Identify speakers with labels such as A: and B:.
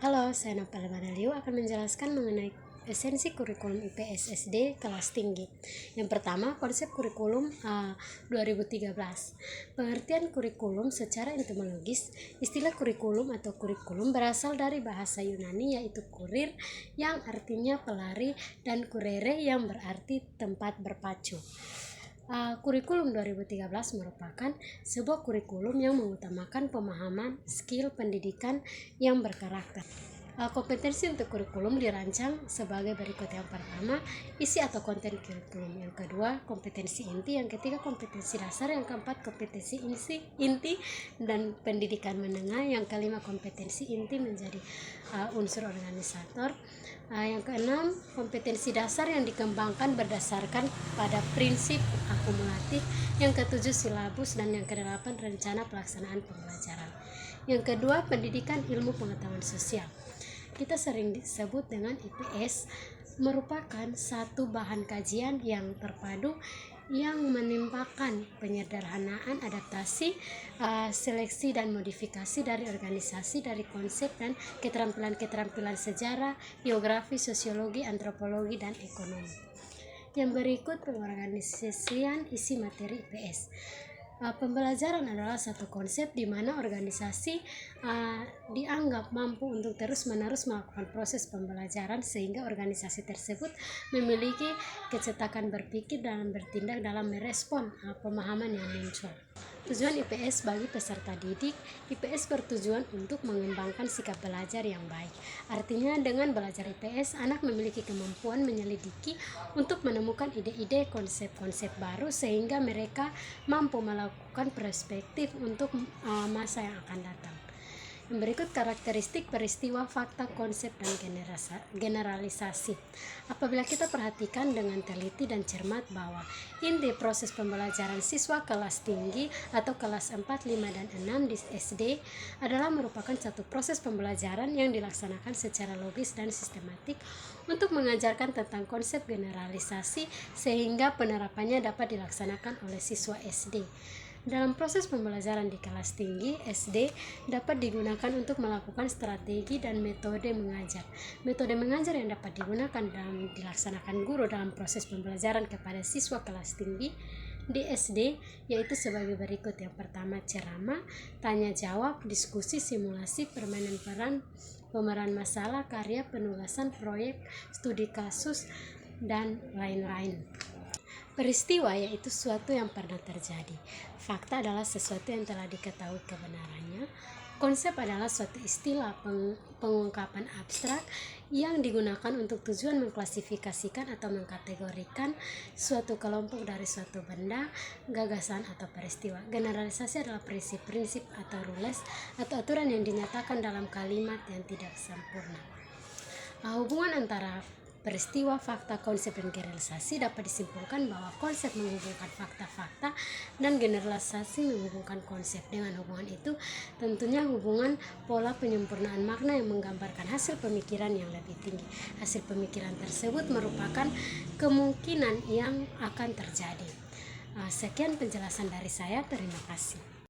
A: Halo, saya Nopal Manaliu akan menjelaskan mengenai esensi kurikulum IPS SD kelas tinggi. Yang pertama, konsep kurikulum 2013. Pengertian kurikulum secara etimologis, istilah kurikulum atau kurikulum berasal dari bahasa Yunani yaitu kurir yang artinya pelari dan kurere yang berarti tempat berpacu. Kurikulum 2013 merupakan sebuah kurikulum yang mengutamakan pemahaman skill pendidikan yang berkarakter. Kompetensi untuk kurikulum dirancang sebagai berikut. Yang pertama, isi atau konten kurikulum. Yang kedua, kompetensi inti. Yang ketiga, kompetensi dasar. Yang keempat, kompetensi inti dan pendidikan menengah. Yang kelima, kompetensi inti menjadi unsur organisator. Yang keenam, kompetensi dasar yang dikembangkan berdasarkan pada prinsip akumulatif. Yang ketujuh, silabus. Dan yang kedelapan, rencana pelaksanaan pembelajaran. Yang kedua, pendidikan ilmu pengetahuan sosial. Kita sering disebut dengan IPS, merupakan satu bahan kajian yang terpadu yang menimpakan penyederhanaan, adaptasi, seleksi dan modifikasi dari organisasi, dari konsep dan keterampilan sejarah, geografi, sosiologi, antropologi, dan ekonomi. Yang berikut pengorganisasian isi materi IPS. Pembelajaran adalah satu konsep di mana organisasi dianggap mampu untuk terus-menerus melakukan proses pembelajaran sehingga organisasi tersebut memiliki kecekapan berpikir dan bertindak dalam merespon pemahaman yang muncul. Tujuan IPS bagi peserta didik. IPS bertujuan untuk mengembangkan sikap belajar yang baik. Artinya dengan belajar IPS, anak memiliki kemampuan menyelidiki untuk menemukan ide-ide, konsep-konsep baru sehingga mereka mampu melakukan perspektif untuk masa yang akan datang. Yang berikut karakteristik peristiwa, fakta, konsep, dan generalisasi. Apabila kita perhatikan dengan teliti dan cermat bahwa inti proses pembelajaran siswa kelas tinggi atau kelas 4, 5, dan 6 di SD adalah merupakan satu proses pembelajaran yang dilaksanakan secara logis dan sistematik untuk mengajarkan tentang konsep generalisasi sehingga penerapannya dapat dilaksanakan oleh siswa SD. Dalam proses pembelajaran di kelas tinggi SD dapat digunakan untuk melakukan strategi dan metode mengajar. Metode mengajar yang dapat digunakan dalam dilaksanakan guru dalam proses pembelajaran kepada siswa kelas tinggi di SD yaitu sebagai berikut. Yang pertama, ceramah, tanya jawab, diskusi, simulasi, permainan peran, pemeran masalah, karya, penugasan, proyek, studi kasus, dan lain-lain. Peristiwa yaitu sesuatu yang pernah terjadi. Fakta adalah sesuatu yang telah diketahui kebenarannya. Konsep adalah suatu istilah pengungkapan abstrak yang digunakan untuk tujuan mengklasifikasikan atau mengkategorikan suatu kelompok dari suatu benda, gagasan, atau peristiwa. Generalisasi adalah prinsip-prinsip atau rules atau aturan yang dinyatakan dalam kalimat yang tidak sempurna. Hubungan antara peristiwa, fakta, konsep, dan generalisasi dapat disimpulkan bahwa konsep menghubungkan fakta-fakta dan generalisasi menghubungkan konsep. Dengan hubungan itu tentunya hubungan pola penyempurnaan makna yang menggambarkan hasil pemikiran yang lebih tinggi. Hasil pemikiran tersebut merupakan kemungkinan yang akan terjadi. Sekian penjelasan dari saya, terima kasih.